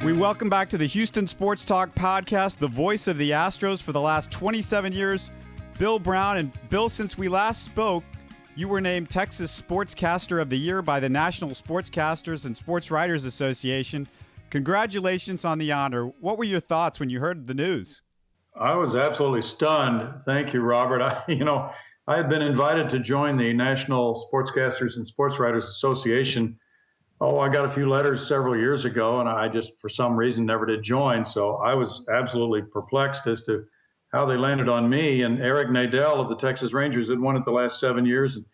We welcome back to the Houston Sports Talk podcast, the voice of the Astros for the last 27 years, Bill Brown. And Bill, since we last spoke, you were named Texas Sportscaster of the Year by the National Sportscasters and Sports Writers Association. Congratulations on the honor. What were your thoughts when you heard the news? I was absolutely stunned. Thank you, Robert. I had been invited to join the National Sportscasters and Sports Writers Association. I got a few letters several years ago, and I just, for some reason, never did join. So I was absolutely perplexed as to how they landed on me. And Eric Nadel of the Texas Rangers had won it the last 7 years. And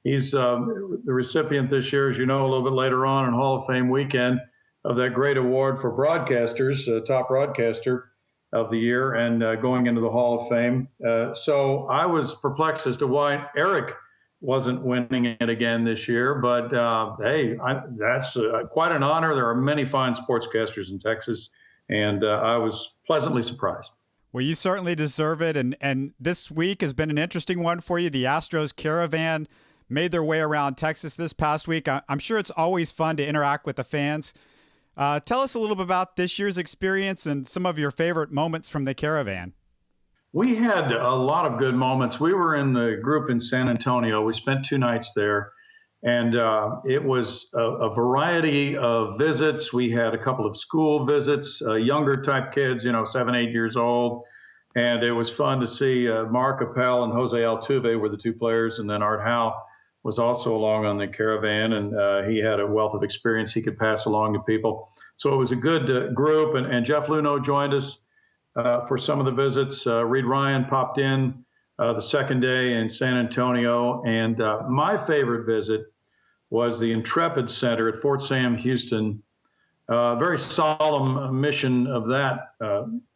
he's the recipient this year, as you know, a little bit later on Hall of Fame weekend of that great award for broadcasters, top broadcaster of the year, and going into the Hall of Fame. So I was perplexed as to why Eric wasn't winning it again this year, but hey, that's quite an honor. There are many fine sportscasters in Texas, and I was pleasantly surprised. Well, you certainly deserve it, and this week has been an interesting one for you. The Astros Caravan made their way around Texas this past week. I'm sure it's always fun to interact with the fans. Tell us a little bit about this year's experience and some of your favorite moments from the Caravan. We had a lot of good moments. We were in the group in San Antonio. We spent 2 nights there, and it was a variety of visits. We had a couple of school visits, younger type kids, 7, 8 years old. And it was fun to see Mark Appel and Jose Altuve were the 2 players, and then Art Howe was also along on the Caravan, and he had a wealth of experience he could pass along to people. So it was a good group, and Jeff Luhnow joined us for some of the visits. Reed Ryan popped in the second day in San Antonio. And my favorite visit was the Intrepid Center at Fort Sam, Houston. Very solemn mission of that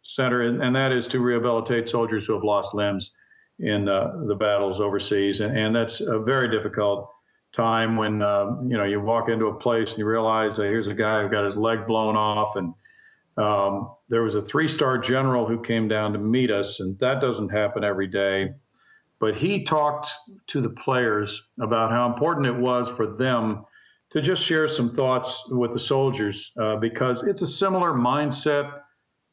center, and that is to rehabilitate soldiers who have lost limbs in the battles overseas. And that's a very difficult time when, you walk into a place and you realize that here's a guy who got his leg blown off, and there was a 3-star general who came down to meet us, and that doesn't happen every day. But he talked to the players about how important it was for them to just share some thoughts with the soldiers, because it's a similar mindset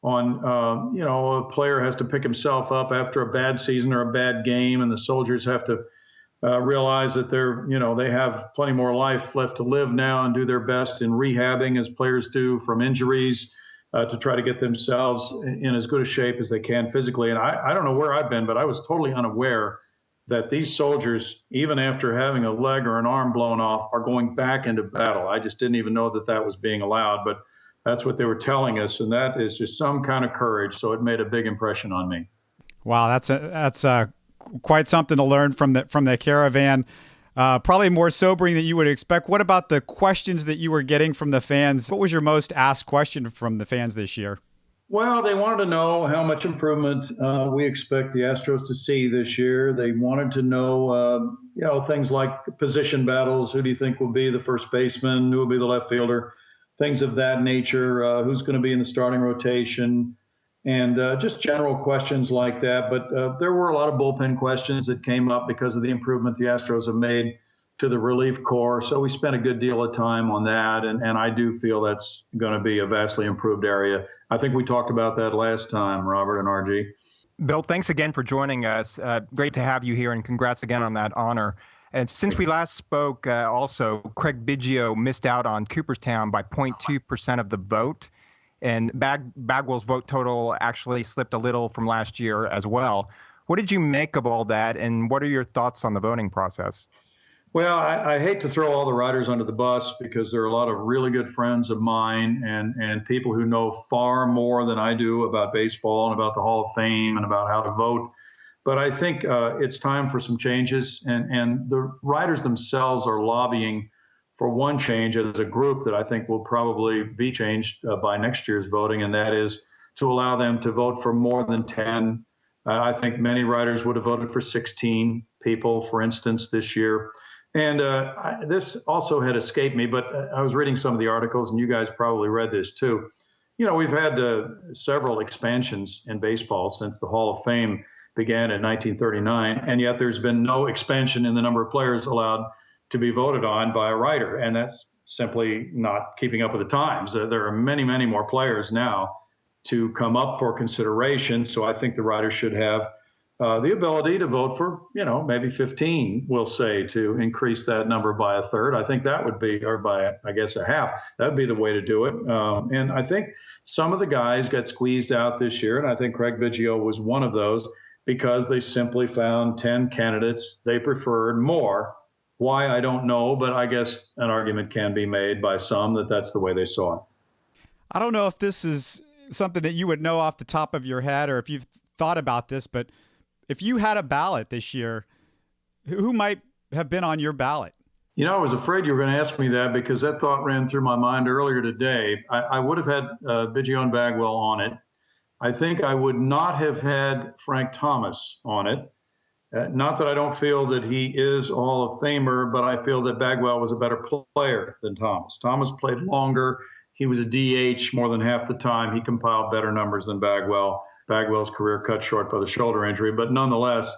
on, a player has to pick himself up after a bad season or a bad game, and the soldiers have to realize that they have plenty more life left to live now and do their best in rehabbing as players do from injuries, to try to get themselves in as good a shape as they can physically. And I don't know where I've been, but I was totally unaware that these soldiers, even after having a leg or an arm blown off, are going back into battle. I just didn't even know that was being allowed, but that's what they were telling us. And that is just some kind of courage. So it made a big impression on me. Wow, that's quite something to learn from the Caravan. Probably more sobering than you would expect. What about the questions that you were getting from the fans? What was your most asked question from the fans this year? Well, they wanted to know how much improvement we expect the Astros to see this year. They wanted to know, things like position battles. Who do you think will be the first baseman? Who will be the left fielder? Things of that nature. Who's going to be in the starting rotation? And just general questions like that. But there were a lot of bullpen questions that came up because of the improvement the Astros have made to the relief corps. So we spent a good deal of time on that. And I do feel that's going to be a vastly improved area. I think we talked about that last time, Robert and RG. Bill, thanks again for joining us. Great to have you here, and congrats again on that honor. And since we last spoke, also, Craig Biggio missed out on Cooperstown by 0.2% of the vote. And Bagwell's vote total actually slipped a little from last year as well. What did you make of all that, and what are your thoughts on the voting process? Well, I hate to throw all the writers under the bus, because there are a lot of really good friends of mine and people who know far more than I do about baseball and about the Hall of Fame and about how to vote. But I think it's time for some changes, and the writers themselves are lobbying for one change as a group that I think will probably be changed by next year's voting, and that is to allow them to vote for more than 10. I think many writers would have voted for 16 people, for instance, this year. And this also had escaped me, but I was reading some of the articles, and you guys probably read this too. We've had several expansions in baseball since the Hall of Fame began in 1939, and yet there's been no expansion in the number of players allowed to be voted on by a writer. And that's simply not keeping up with the times. There are many, many more players now to come up for consideration. So I think the writers should have the ability to vote for, maybe 15, we'll say, to increase that number by a third. I think that would be, or by, I guess, a half. That would be the way to do it. And I think some of the guys got squeezed out this year, and I think Craig Biggio was one of those because they simply found 10 candidates they preferred more. Why, I don't know, but I guess an argument can be made by some that that's the way they saw it. I don't know if this is something that you would know off the top of your head or if you've thought about this, but if you had a ballot this year, who might have been on your ballot? I was afraid you were going to ask me that because that thought ran through my mind earlier today. I would have had Biggio and Bagwell on it. I think I would not have had Frank Thomas on it. Not that I don't feel that he is a Hall of Famer, but I feel that Bagwell was a better player than Thomas. Thomas played longer. He was a DH more than half the time. He compiled better numbers than Bagwell. Bagwell's career cut short by the shoulder injury, but nonetheless,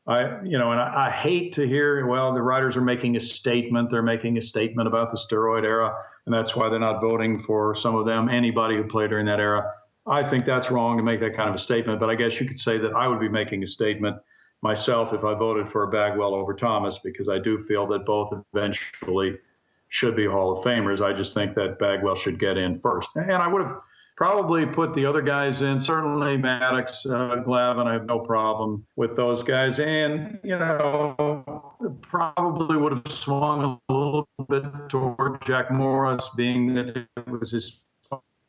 I hate to hear, well, the writers are making a statement. They're making a statement about the steroid era, and that's why they're not voting for some of them, anybody who played during that era. I think that's wrong to make that kind of a statement, but I guess you could say that I would be making a statement myself if I voted for Bagwell over Thomas, because I do feel that both eventually should be Hall of Famers. I just think that Bagwell should get in first. And I would have probably put the other guys in, certainly Maddux, Glavine. I have no problem with those guys. And, probably would have swung a little bit toward Jack Morris, being that it was his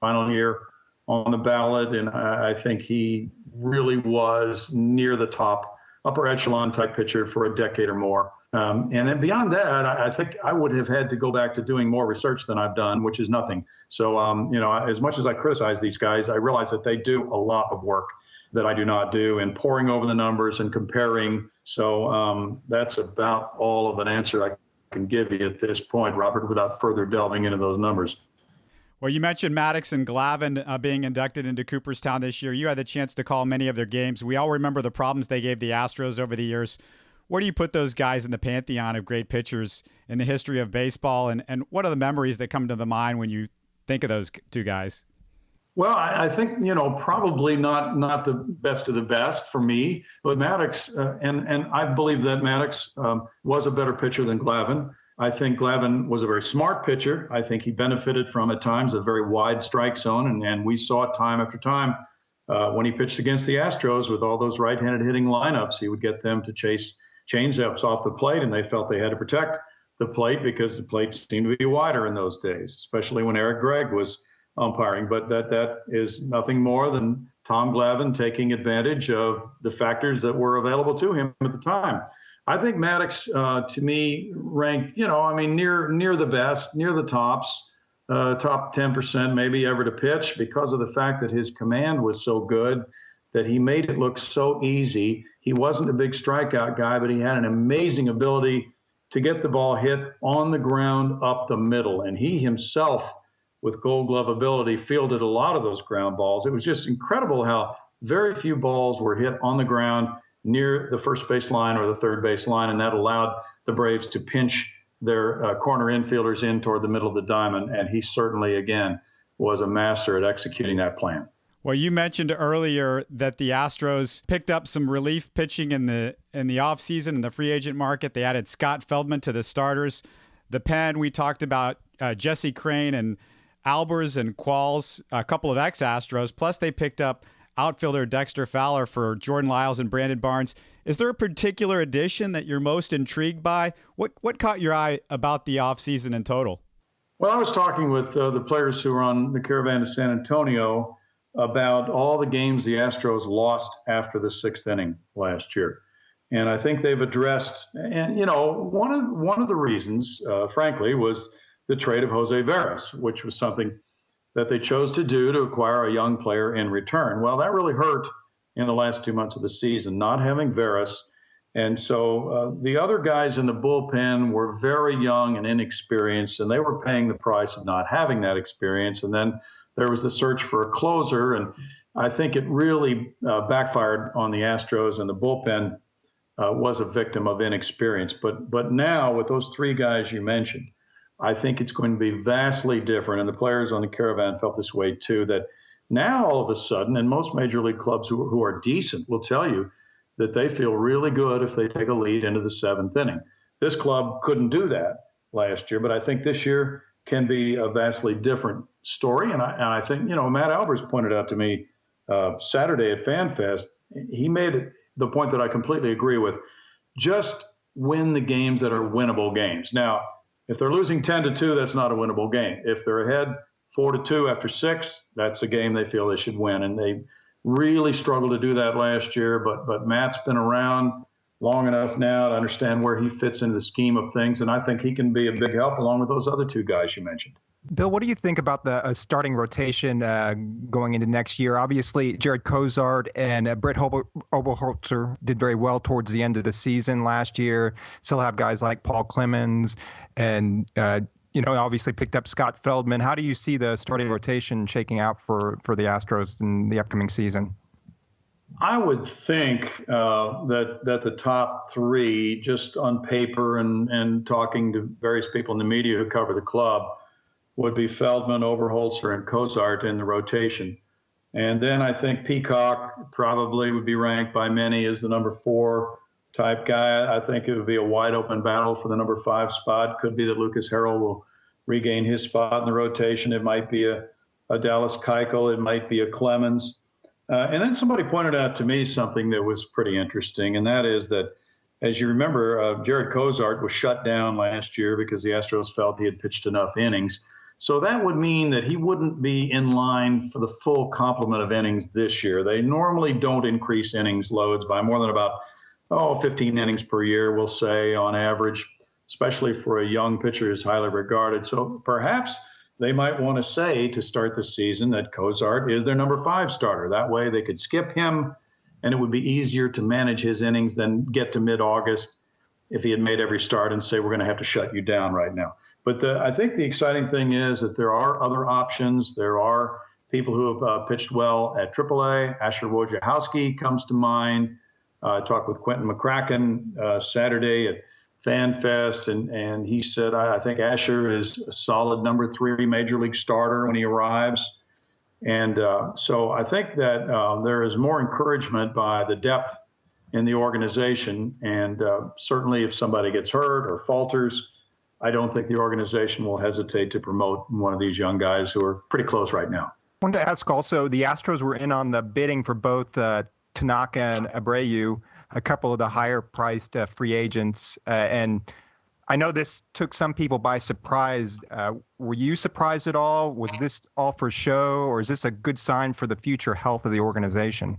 final year on the ballot. And I think he really was near the top, upper echelon type pitcher for a decade or more. And then beyond that, I think I would have had to go back to doing more research than I've done, which is nothing. So, as much as I criticize these guys, I realize that they do a lot of work that I do not do, and poring over the numbers and comparing. So that's about all of an answer I can give you at this point, Robert, without further delving into those numbers. Well, you mentioned Maddux and Glavine being inducted into Cooperstown this year. You had the chance to call many of their games. We all remember the problems they gave the Astros over the years. Where do you put those guys in the pantheon of great pitchers in the history of baseball? And what are the memories that come to the mind when you think of those two guys? Well, I think, probably not the best of the best for me, but Maddux, and I believe that Maddux was a better pitcher than Glavine. I think Glavine was a very smart pitcher. I think he benefited from, at times, a very wide strike zone, and we saw it time after time when he pitched against the Astros with all those right-handed hitting lineups. He would get them to chase changeups off the plate, and they felt they had to protect the plate because the plate seemed to be wider in those days, especially when Eric Gregg was umpiring. But that is nothing more than Tom Glavine taking advantage of the factors that were available to him at the time. I think Maddux, to me, ranked, near the best, near the tops, top 10% maybe ever to pitch, because of the fact that his command was so good that he made it look so easy. He wasn't a big strikeout guy, but he had an amazing ability to get the ball hit on the ground up the middle. And he himself, with Gold Glove ability, fielded a lot of those ground balls. It was just incredible how very few balls were hit on the ground near the first base line or the third base line, and that allowed the Braves to pinch their corner infielders in toward the middle of the diamond. And he certainly, again, was a master at executing that plan. Well, you mentioned earlier that the Astros picked up some relief pitching in the offseason in the free agent market. They added Scott Feldman to the starters. The pen, we talked about Jesse Crane and Albers and Qualls, a couple of ex-Astros. Plus, they picked up outfielder Dexter Fowler for Jordan Lyles and Brandon Barnes. Is there a particular addition that you're most intrigued by? What caught your eye about the offseason in total? Well, I was talking with the players who were on the Caravan to San Antonio about all the games the Astros lost after the sixth inning last year. And I think they've addressed, and, one of the reasons, frankly, was the trade of Jose Veras, which was something that they chose to do to acquire a young player in return. Well, that really hurt in the last 2 months of the season, not having Veras. And so the other guys in the bullpen were very young and inexperienced, and they were paying the price of not having that experience. And then there was the search for a closer, and I think it really backfired on the Astros, and the bullpen was a victim of inexperience. But now, with those three guys you mentioned, I think it's going to be vastly different. And the players on the Caravan felt this way too, that now all of a sudden, and most major league clubs who are decent will tell you that they feel really good if they take a lead into the seventh inning. This club couldn't do that last year, but I think this year can be a vastly different story. And I think, Matt Albers pointed out to me Saturday at FanFest, he made the point that I completely agree with. Just win the games that are winnable games. Now, if they're losing 10-2, that's not a winnable game. If they're ahead 4-2 after 6, that's a game they feel they should win. And they really struggled to do that last year, but Matt's been around long enough now to understand where he fits into the scheme of things, and I think he can be a big help along with those other two guys you mentioned. Bill, what do you think about the starting rotation going into next year? Obviously, Jared Cozart and Brett Oberholzer did very well towards the end of the season last year. Still have guys like Paul Clemens and, obviously picked up Scott Feldman. How do you see the starting rotation shaking out for the Astros in the upcoming season? I would think that the top three, just on paper and talking to various people in the media who cover the club, would be Feldman, Oberholzer, and Cozart in the rotation. And then I think Peacock probably would be ranked by many as the number 4 type guy. I think it would be a wide open battle for the number 5 spot. Could be that Lucas Harrell will regain his spot in the rotation. It might be a Dallas Keuchel. It might be a Clemens. And then somebody pointed out to me something that was pretty interesting, and that is that, as you remember, Jared Cozart was shut down last year because the Astros felt he had pitched enough innings. So that would mean that he wouldn't be in line for the full complement of innings this year. They normally don't increase innings loads by more than about 15 innings per year, we'll say, on average, especially for a young pitcher who's highly regarded. So perhaps they might want to say to start the season that Cozart is their number 5 starter. That way they could skip him, and it would be easier to manage his innings than get to mid-August if he had made every start and say, we're going to have to shut you down right now. But I think the exciting thing is that there are other options. There are people who have pitched well at AAA. Asher Wojciechowski comes to mind. I talked with Quentin McCracken Saturday at FanFest, and he said, I think Asher is a solid number 3 major league starter when he arrives. And so I think that there is more encouragement by the depth in the organization. And certainly if somebody gets hurt or falters, I don't think the organization will hesitate to promote one of these young guys who are pretty close right now. I wanted to ask also, the Astros were in on the bidding for both Tanaka and Abreu, a couple of the higher-priced free agents. And I know this took some people by surprise. Were you surprised at all? Was this all for show, or is this a good sign for the future health of the organization?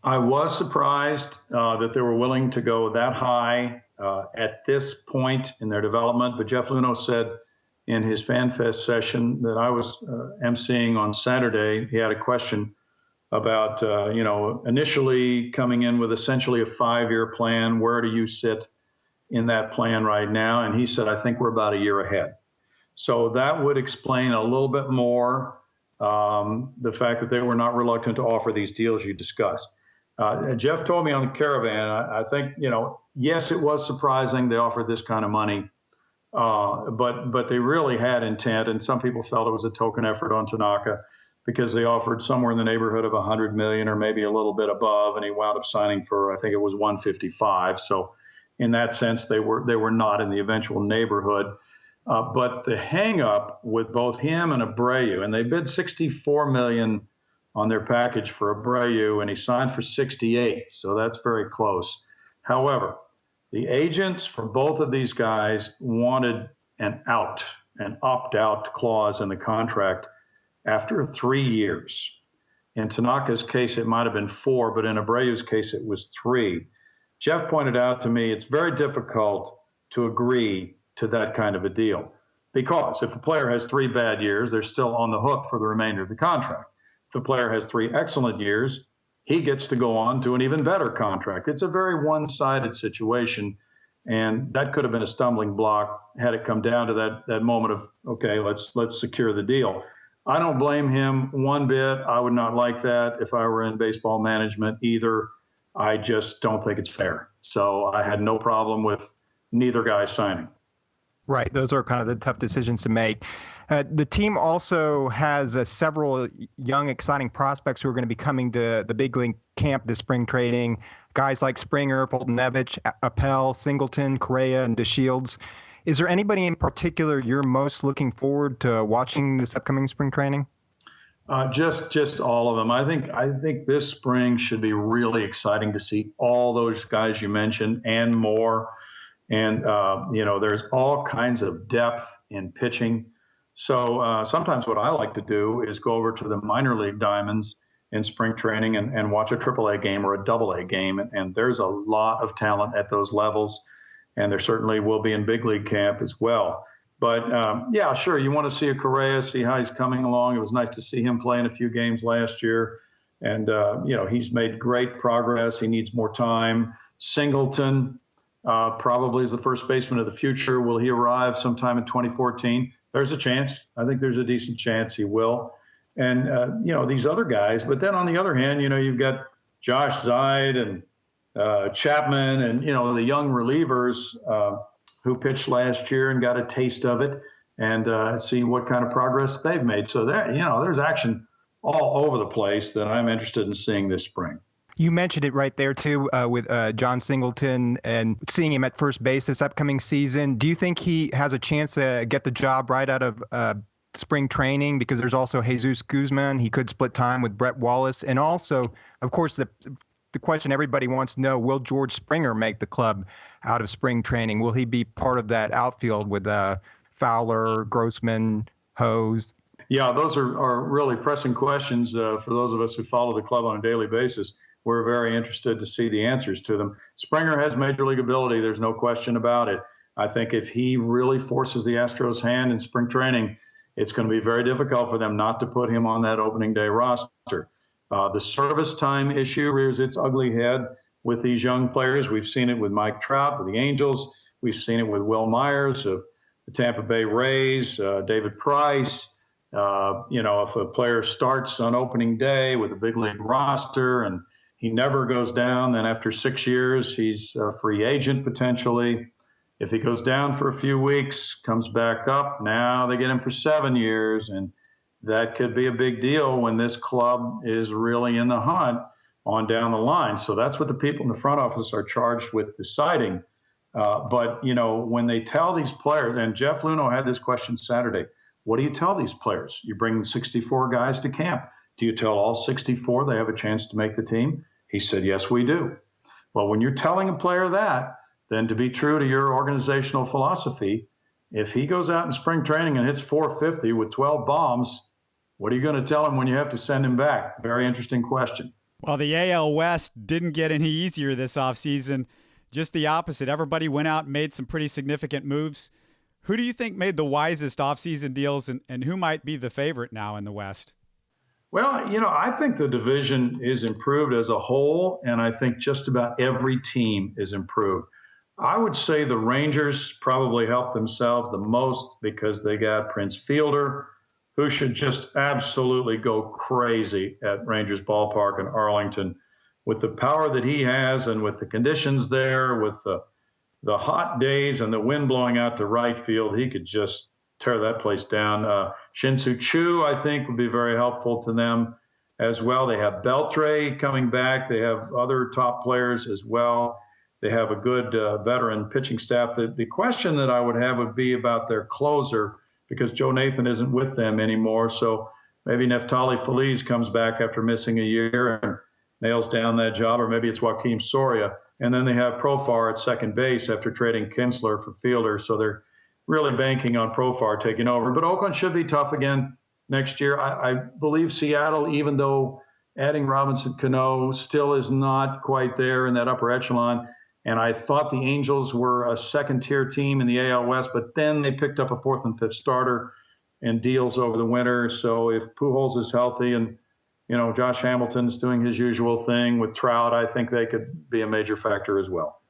I was surprised that they were willing to go that high at this point in their development. But Jeff Luhnow said in his FanFest session that I was emceeing on Saturday, he had a question about, initially coming in with essentially a 5-year plan. Where do you sit in that plan right now? And he said, I think we're about a year ahead. So that would explain a little bit more the fact that they were not reluctant to offer these deals you discussed. Jeff told me on the Caravan, I think, yes, it was surprising they offered this kind of money, but they really had intent, and some people felt it was a token effort on Tanaka because they offered somewhere in the neighborhood of $100 million or maybe a little bit above, and he wound up signing for, I think it was $155. So in that sense, they were not in the eventual neighborhood. But the hang up with both him and Abreu, and they bid $64 million on their package for Abreu, and he signed for 68, so that's very close. However, the agents for both of these guys wanted an opt-out clause in the contract after 3 years. In Tanaka's case, it might have been 4, but in Abreu's case, it was 3. Jeff pointed out to me it's very difficult to agree to that kind of a deal because if a player has 3 bad years, they're still on the hook for the remainder of the contract. If the player has 3 excellent years, he gets to go on to an even better contract. It's a very one-sided situation, and that could have been a stumbling block had it come down to that moment of, okay, let's secure the deal. I don't blame him one bit. I would not like that if I were in baseball management either. I just don't think it's fair. So I had no problem with neither guy signing. Right. Those are kind of the tough decisions to make. The team also has several young, exciting prospects who are going to be coming to the big league camp this spring training. Guys like Springer, Fultonevich, Appel, Singleton, Correa, and DeShields. Is there anybody in particular you're most looking forward to watching this upcoming spring training? Just all of them. I think this spring should be really exciting to see all those guys you mentioned and more. And there's all kinds of depth in pitching. So sometimes what I like to do is go over to the minor league diamonds in spring training and watch a AAA game or a AA game. And there's a lot of talent at those levels. And there certainly will be in big league camp as well. But yeah, sure, you want to see a Correa, see how he's coming along. It was nice to see him play in a few games last year. And, he's made great progress. He needs more time. Singleton probably is the first baseman of the future. Will he arrive sometime in 2014? There's a chance. I think there's a decent chance he will. And, these other guys. But then on the other hand, you've got Josh Zeid and Chapman and, the young relievers who pitched last year and got a taste of it and see what kind of progress they've made. So there's action all over the place that I'm interested in seeing this spring. You mentioned it right there, too, with John Singleton and seeing him at first base this upcoming season. Do you think he has a chance to get the job right out of spring training? Because there's also Jesus Guzman. He could split time with Brett Wallace. And also, of course, the question everybody wants to know, will George Springer make the club out of spring training? Will he be part of that outfield with Fowler, Grossman, Hose? Yeah, those are really pressing questions for those of us who follow the club on a daily basis. We're very interested to see the answers to them. Springer has major league ability. There's no question about it. I think if he really forces the Astros' hand in spring training, it's going to be very difficult for them not to put him on that opening day roster. The service time issue rears its ugly head with these young players. We've seen it with Mike Trout, with the Angels. We've seen it with Will Myers of the Tampa Bay Rays, David Price. If a player starts on opening day with a big league roster and he never goes down, then after 6 years, he's a free agent potentially. If he goes down for a few weeks, comes back up, now they get him for 7 years. And that could be a big deal when this club is really in the hunt on down the line. So that's what the people in the front office are charged with deciding. But when they tell these players, and Jeff Luhnow had this question Saturday, what do you tell these players? You bring 64 guys to camp. Do you tell all 64 they have a chance to make the team? He said, yes, we do. Well, when you're telling a player that, then to be true to your organizational philosophy, if he goes out in spring training and hits 450 with 12 bombs, what are you going to tell him when you have to send him back? Very interesting question. Well, the AL West didn't get any easier this offseason. Just the opposite. Everybody went out and made some pretty significant moves. Who do you think made the wisest offseason deals, and who might be the favorite now in the West? Well, I think the division is improved as a whole, and I think just about every team is improved. I would say the Rangers probably helped themselves the most because they got Prince Fielder, who should just absolutely go crazy at Rangers Ballpark in Arlington. With the power that he has and with the conditions there, with the hot days and the wind blowing out to right field, he could just tear that place down. Shin-Soo Choo, I think, would be very helpful to them as well. They have Beltre coming back. They have other top players as well. They have a good veteran pitching staff. The question that I would have would be about their closer, because Joe Nathan isn't with them anymore. So maybe Neftali Feliz comes back after missing a year and nails down that job, or maybe it's Joaquim Soria. And then they have Profar at second base after trading Kinsler for Fielder. So they're really banking on Profar taking over. But Oakland should be tough again next year. I believe Seattle, even though adding Robinson Cano still is not quite there in that upper echelon. And I thought the Angels were a second-tier team in the AL West, but then they picked up a fourth and fifth starter and deals over the winter. So if Pujols is healthy and, Josh Hamilton's doing his usual thing with Trout, I think they could be a major factor as well.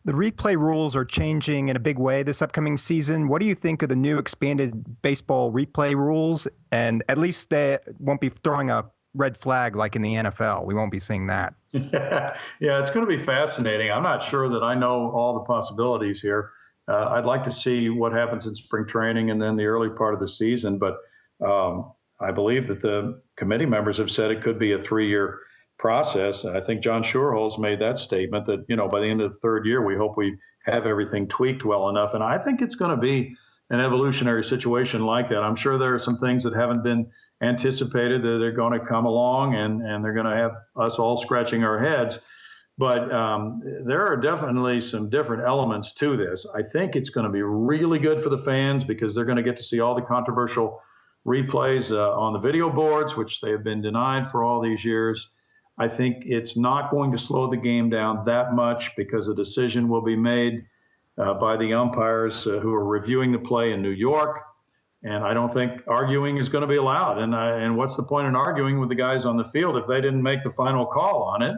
The replay rules are changing in a big way this upcoming season. What do you think of the new expanded baseball replay rules? And at least they won't be throwing a red flag like in the NFL. We won't be seeing that. Yeah, it's going to be fascinating. I'm not sure that I know all the possibilities here. I'd like to see what happens in spring training and then the early part of the season. But I believe that the committee members have said it could be a 3-year process. I think John Schuerholz made that statement that, by the end of the 3rd year, we hope we have everything tweaked well enough. And I think it's going to be an evolutionary situation like that. I'm sure there are some things that haven't been anticipated that are going to come along, and they're going to have us all scratching our heads. But there are definitely some different elements to this. I think it's going to be really good for the fans because they're going to get to see all the controversial replays on the video boards, which they have been denied for all these years. I think it's not going to slow the game down that much because a decision will be made by the umpires who are reviewing the play in New York. And I don't think arguing is going to be allowed. And what's the point in arguing with the guys on the field if they didn't make the final call on it?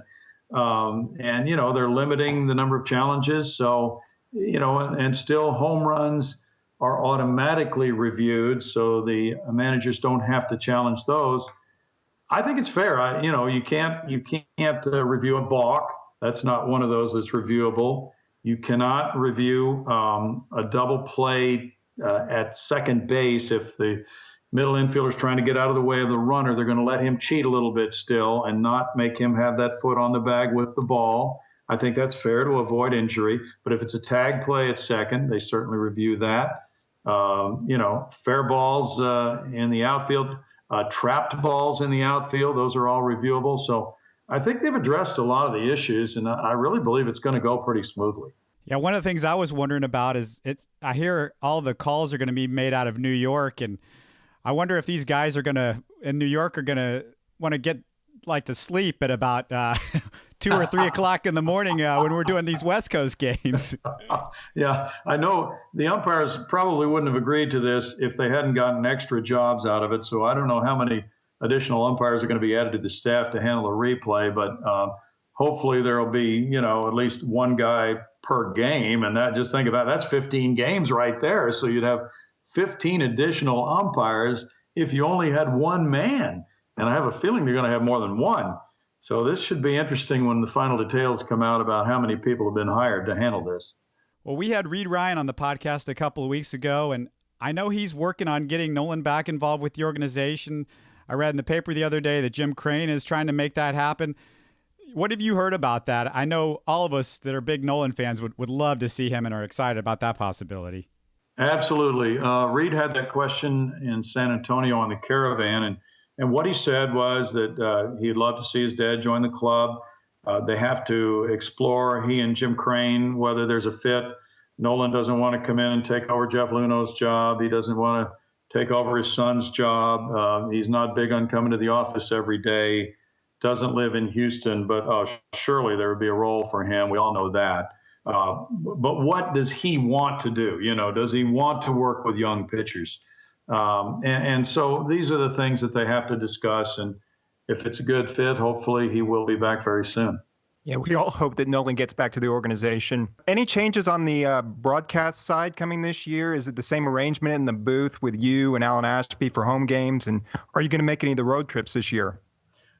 And they're limiting the number of challenges. So, and still home runs are automatically reviewed, so the managers don't have to challenge those. I think it's fair. You can't review a balk. That's not one of those that's reviewable. You cannot review a double play at second base if the middle infielder's trying to get out of the way of the runner. They're going to let him cheat a little bit still and not make him have that foot on the bag with the ball. I think that's fair to avoid injury. But if it's a tag play at second, they certainly review that. Fair balls in the outfield. Trapped balls in the outfield, those are all reviewable. So I think they've addressed a lot of the issues, and I really believe it's going to go pretty smoothly. Yeah, one of the things I was wondering about is I hear all the calls are going to be made out of New York, and I wonder if these guys in New York are going to want to get to sleep at about 2 or 3 o'clock in the morning when we're doing these West Coast games. Yeah, I know the umpires probably wouldn't have agreed to this if they hadn't gotten extra jobs out of it. So I don't know how many additional umpires are going to be added to the staff to handle a replay, but hopefully there will be, at least one guy per game. And just think about that's 15 games right there. So you'd have 15 additional umpires if you only had one man. And I have a feeling they're going to have more than one. So this should be interesting when the final details come out about how many people have been hired to handle this. Well, we had Reed Ryan on the podcast a couple of weeks ago, and I know he's working on getting Nolan back involved with the organization. I read in the paper the other day that Jim Crane is trying to make that happen. What have you heard about that? I know all of us that are big Nolan fans would love to see him and are excited about that possibility. Absolutely. Reed had that question in San Antonio on the Caravan, and what he said was that he'd love to see his dad join the club. They have to explore, he and Jim Crane, whether there's a fit. Nolan doesn't want to come in and take over Jeff Luhnow's job. He doesn't want to take over his son's job. He's not big on coming to the office every day. Doesn't live in Houston, but surely there would be a role for him. We all know that. But what does he want to do? Does he want to work with young pitchers? And so these are the things that they have to discuss. And if it's a good fit, hopefully he will be back very soon. Yeah, we all hope that Nolan gets back to the organization. Any changes on the broadcast side coming this year? Is it the same arrangement in the booth with you and Alan Ashby for home games? And are you going to make any of the road trips this year?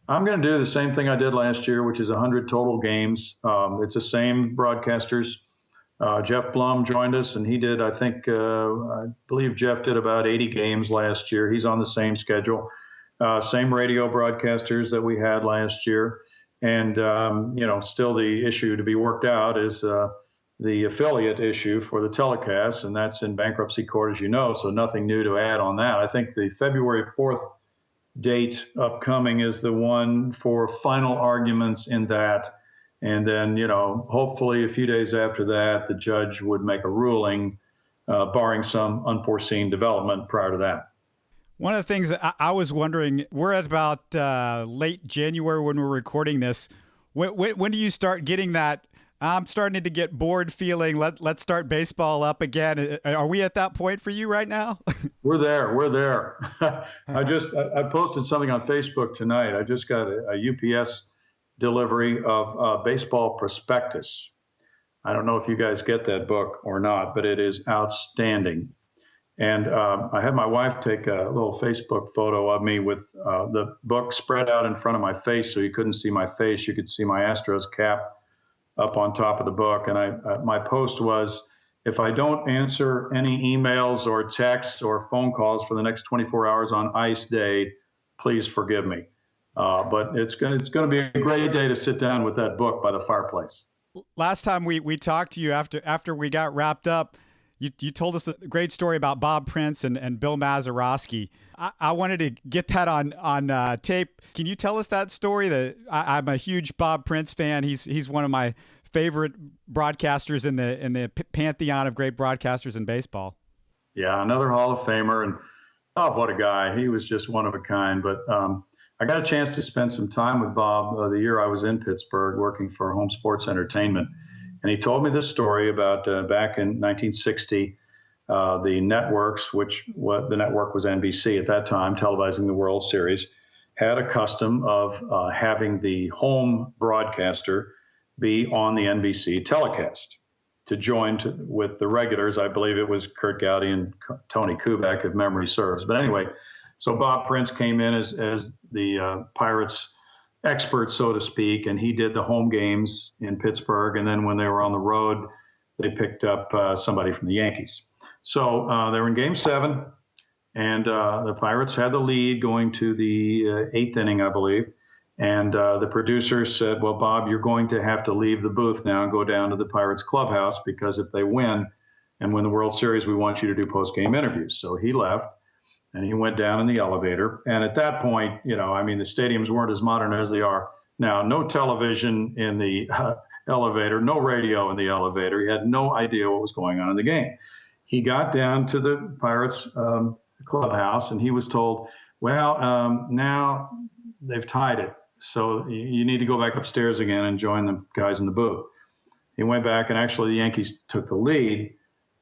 I'm going to do the same thing I did last year, which is 100 total games. It's the same broadcasters. Jeff Blum joined us, and he did, I believe Jeff did about 80 games last year. He's on the same schedule. Same radio broadcasters that we had last year. And, still the issue to be worked out is the affiliate issue for the telecast, and that's in bankruptcy court, as you know, so nothing new to add on that. I think the February 4th date upcoming is the one for final arguments in that. And then, hopefully a few days after that, the judge would make a ruling, barring some unforeseen development prior to that. One of the things I was wondering, we're at about late January when we're recording this. When do you start getting that, I'm starting to get bored feeling, let's start baseball up again? Are we at that point for you right now? We're there. I posted something on Facebook tonight. I just got a UPS delivery of Baseball Prospectus. I don't know if you guys get that book or not, but it is outstanding. And I had my wife take a little Facebook photo of me with the book spread out in front of my face so you couldn't see my face. You could see my Astros cap up on top of the book. And my post was, If I don't answer any emails or texts or phone calls for the next 24 hours on ice day, please forgive me. But it's going to be a great day to sit down with that book by the fireplace. Last time we talked to you after we got wrapped up, you told us a great story about Bob Prince and Bill Mazeroski. I wanted to get that on tape. Can you tell us that story? I'm a huge Bob Prince fan. He's one of my favorite broadcasters in the pantheon of great broadcasters in baseball. Yeah, another Hall of Famer, and oh, what a guy! He was just one of a kind. But I got a chance to spend some time with Bob the year I was in Pittsburgh working for Home Sports Entertainment. And he told me this story about back in 1960, the networks, the network was NBC at that time, televising the World Series, had a custom of having the home broadcaster be on the NBC telecast to join with the regulars. I believe it was Kurt Gowdy and Tony Kubek, if memory serves. But anyway, so Bob Prince came in as the Pirates expert, so to speak, and he did the home games in Pittsburgh. And then when they were on the road, they picked up somebody from the Yankees. So they were in Game 7, and the Pirates had the lead going to the 8th inning, I believe. And the producer said, well, Bob, you're going to have to leave the booth now and go down to the Pirates clubhouse, because if they win and win the World Series, we want you to do post-game interviews. So he left. And he went down in the elevator. And at that point, the stadiums weren't as modern as they are now. No television in the elevator, no radio in the elevator. He had no idea what was going on in the game. He got down to the Pirates clubhouse, and he was told, well, now they've tied it. So you need to go back upstairs again and join the guys in the booth. He went back, and actually the Yankees took the lead.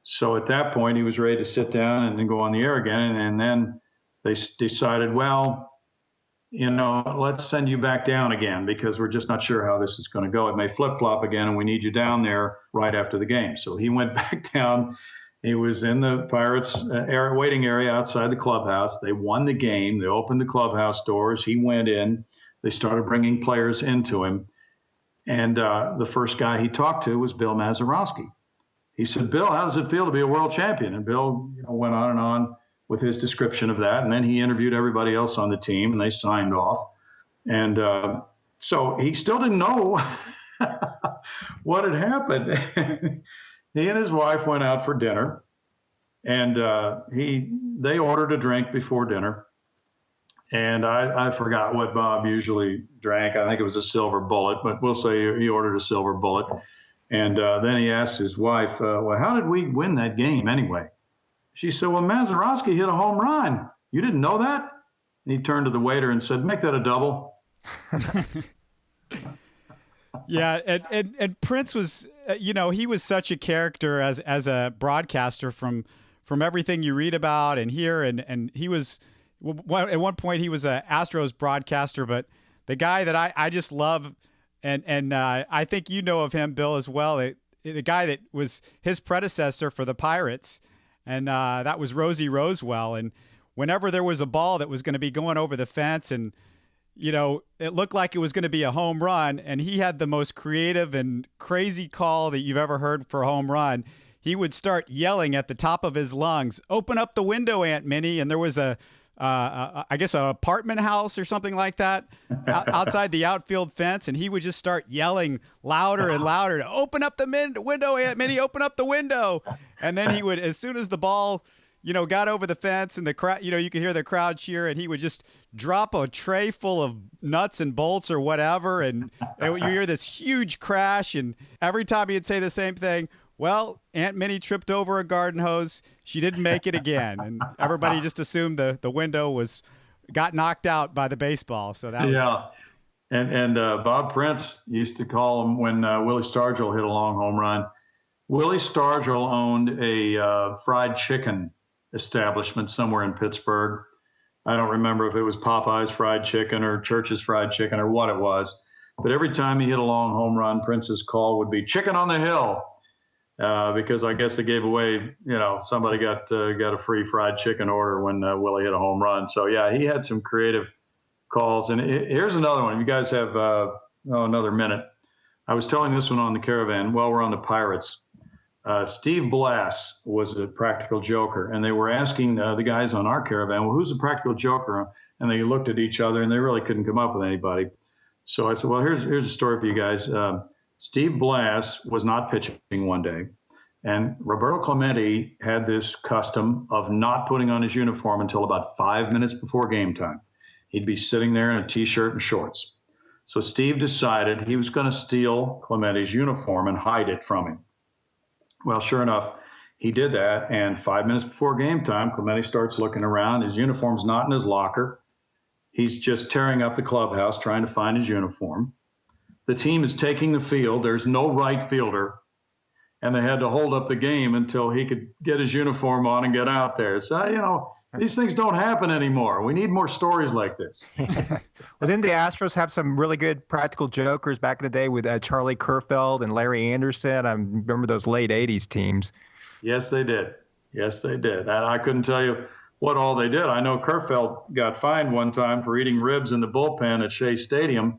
So at that point, he was ready to sit down and then go on the air again. And then they decided, well, let's send you back down again, because we're just not sure how this is going to go. It may flip-flop again, and we need you down there right after the game. So he went back down. He was in the Pirates waiting area outside the clubhouse. They won the game. They opened the clubhouse doors. He went in. They started bringing players into him. And the first guy he talked to was Bill Mazeroski. He said, Bill, how does it feel to be a world champion? And Bill went on and on with his description of that. And then he interviewed everybody else on the team, and they signed off. And so he still didn't know what had happened. He and his wife went out for dinner, and they ordered a drink before dinner. And I forgot what Bob usually drank. I think it was a Silver Bullet, but we'll say he ordered a Silver Bullet. And then he asked his wife, well, how did we win that game anyway? She said, well, Mazeroski hit a home run. You didn't know that? And he turned to the waiter and said, make that a double. Yeah, and Prince was, he was such a character as a broadcaster from everything you read about and hear. And he was, at one point, he was an Astros broadcaster, but the guy that I just love, and I think you know of him, Bill, as well. The guy that was his predecessor for the Pirates, and that was Rosie Rosewell. And whenever there was a ball that was going to be going over the fence, and it looked like it was going to be a home run, and he had the most creative and crazy call that you've ever heard for a home run, he would start yelling at the top of his lungs, "Open up the window, Aunt Minnie!" And there was I guess an apartment house or something like that outside the outfield fence. And he would just start yelling louder and louder, "Open up the window, Aunt Minnie, open up the window." And then he would, as soon as the ball, got over the fence and the crowd, you could hear the crowd cheer, and he would just drop a tray full of nuts and bolts or whatever. And you hear this huge crash. And every time he'd say the same thing, "Well, Aunt Minnie tripped over a garden hose. She didn't make it again." And everybody just assumed the window got knocked out by the baseball. So that was... Yeah. And Bob Prince used to call him when Willie Stargell hit a long home run. Willie Stargell owned a fried chicken establishment somewhere in Pittsburgh. I don't remember if it was Popeye's Fried Chicken or Church's Fried Chicken or what it was. But every time he hit a long home run, Prince's call would be "Chicken on the Hill." Because I guess they gave away, somebody got a free fried chicken order when Willie hit a home run. So, yeah, he had some creative calls. And here's another one. You guys have another minute. I was telling this one on the Caravan while we're on the Pirates. Steve Blass was a practical joker, and they were asking the guys on our caravan, well, who's a practical joker? And they looked at each other, and they really couldn't come up with anybody. So I said, well, here's a story for you guys. Steve Blass was not pitching one day, and Roberto Clemente had this custom of not putting on his uniform until about 5 minutes before game time. He'd be sitting there in a T-shirt and shorts. So Steve decided he was going to steal Clemente's uniform and hide it from him. Well, sure enough, he did that, and 5 minutes before game time, Clemente starts looking around. His uniform's not in his locker. He's just tearing up the clubhouse trying to find his uniform. The team is taking the field. There's no right fielder, and they had to hold up the game until he could get his uniform on and get out there. So, these things don't happen anymore. We need more stories like this. Well, didn't the Astros have some really good practical jokers back in the day with Charlie Kerfeld and Larry Anderson? I remember those late 80s teams. Yes, they did. Yes, they did. And I couldn't tell you what all they did. I know Kerfeld got fined one time for eating ribs in the bullpen at Shea Stadium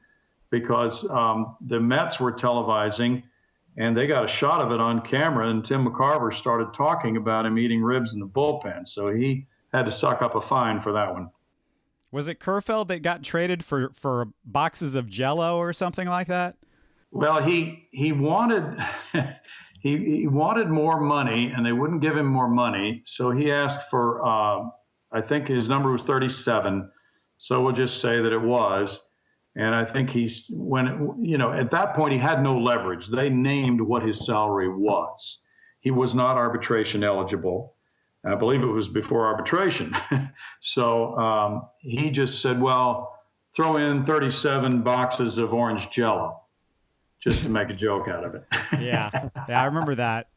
because the Mets were televising, and they got a shot of it on camera, and Tim McCarver started talking about him eating ribs in the bullpen. So he had to suck up a fine for that one. Was it Kerfeld that got traded for boxes of Jell-O or something like that? Well, he wanted he wanted more money, and they wouldn't give him more money. So he asked for I think his number was 37. So we'll just say that it was. And I think at that point he had no leverage. They named what his salary was. He was not arbitration eligible. I believe it was before arbitration. So he just said, well, throw in 37 boxes of orange Jell-O just to make a joke out of it. Yeah, I remember that.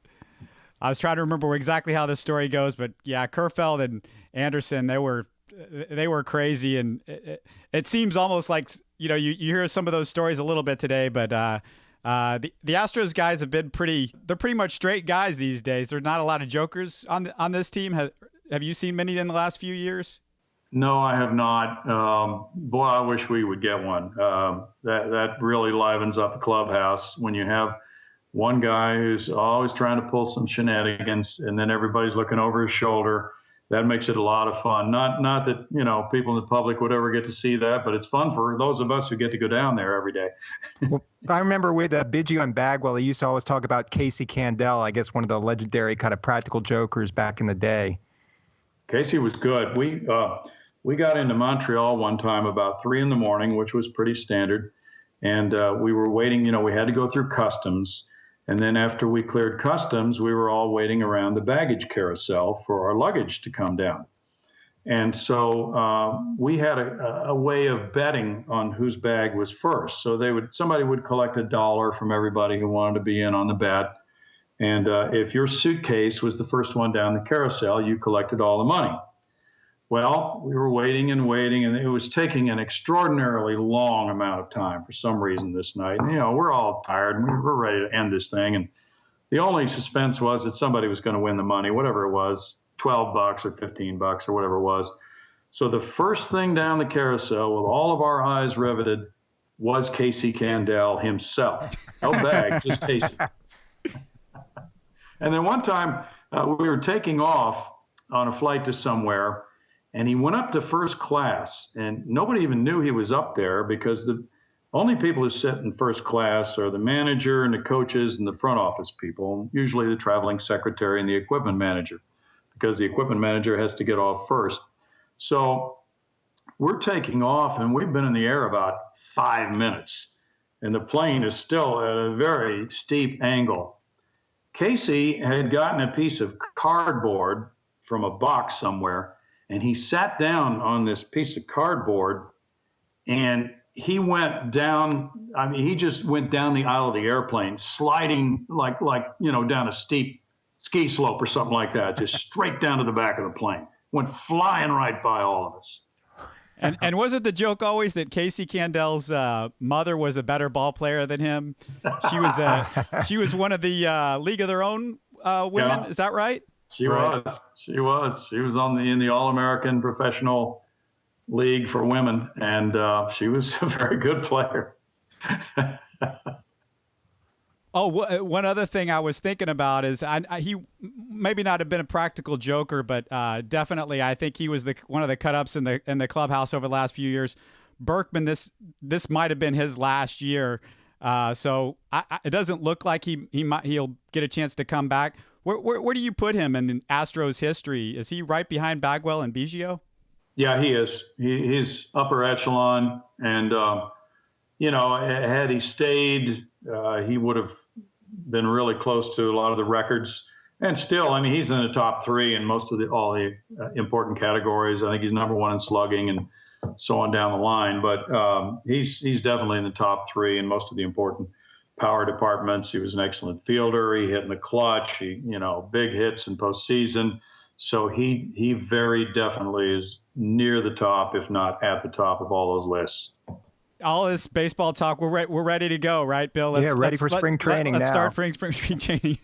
I was trying to remember exactly how this story goes, but yeah, Kerfeld and Anderson, they were crazy. And it seems almost like, you hear some of those stories a little bit today, but the Astros guys have been they're pretty much straight guys these days. There's not a lot of jokers on this team. Have you seen many in the last few years? No, I have not. Boy, I wish we would get one. That really livens up the clubhouse when you have one guy who's always trying to pull some shenanigans, and then everybody's looking over his shoulder. That makes it a lot of fun. Not that, people in the public would ever get to see that, but it's fun for those of us who get to go down there every day. Well, I remember with Biggio and Bagwell, they used to always talk about Casey Candell, I guess one of the legendary kind of practical jokers back in the day. Casey was good. We got into Montreal one time about 3 a.m, which was pretty standard. And we were waiting, we had to go through customs. And then after we cleared customs, we were all waiting around the baggage carousel for our luggage to come down. And so we had a way of betting on whose bag was first. So somebody would collect $1 from everybody who wanted to be in on the bet. And if your suitcase was the first one down the carousel, you collected all the money. Well, we were waiting, and it was taking an extraordinarily long amount of time for some reason this night. And, we're all tired, and we're ready to end this thing. And the only suspense was that somebody was going to win the money, whatever it was, $12 or $15 or whatever it was. So the first thing down the carousel, with all of our eyes riveted, was Casey Candell himself. No bag, just Casey. And then one time we were taking off on a flight to somewhere, and he went up to first class, and nobody even knew he was up there because the only people who sit in first class are the manager and the coaches and the front office people, usually the traveling secretary and the equipment manager, because the equipment manager has to get off first. So we're taking off, and we've been in the air about 5 minutes, and the plane is still at a very steep angle. Casey had gotten a piece of cardboard from a box somewhere, and he sat down on this piece of cardboard, and he went down. He just went down the aisle of the airplane, sliding like down a steep ski slope or something like that, just straight down to the back of the plane. Went flying right by all of us. And was it the joke always that Casey Candell's mother was a better ball player than him? She was one of the League of Their Own women. Yeah. Is that right? She was. She was in the All-American Professional League for women, and she was a very good player. One other thing I was thinking about is he maybe not have been a practical joker, but definitely I think he was one of the cut-ups in the clubhouse over the last few years. Berkman, this might have been his last year, so it doesn't look like he'll get a chance to come back. Where do you put him in Astros history? Is he right behind Bagwell and Biggio? Yeah, he is. He's upper echelon, and had he stayed, he would have been really close to a lot of the records. And still, I mean, he's in the top three in most of all the important categories. I think he's number one in slugging and so on down the line. But he's definitely in the top three in most of the important power departments. He was an excellent fielder. He hit in the clutch. Big hits in postseason. So he very definitely is near the top, if not at the top of all those lists. All this baseball talk, we're ready to go, right, Bill? Ready for spring training now. Let's start spring training.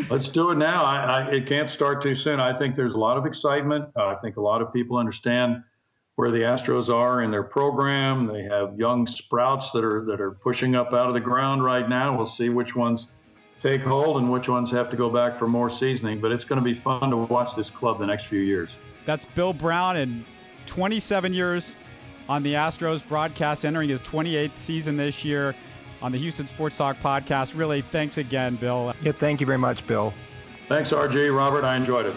Let's do it now. It can't start too soon. I think there's a lot of excitement. I think a lot of people understand where the Astros are in their program. They have young sprouts that are pushing up out of the ground right now. We'll see which ones take hold and which ones have to go back for more seasoning. But it's going to be fun to watch this club the next few years. That's Bill Brown, and 27 years on the Astros broadcast, entering his 28th season this year on the Houston Sports Talk podcast. Really, thanks again, Bill. Yeah, thank you very much, Bill. Thanks, RG. Robert, I enjoyed it.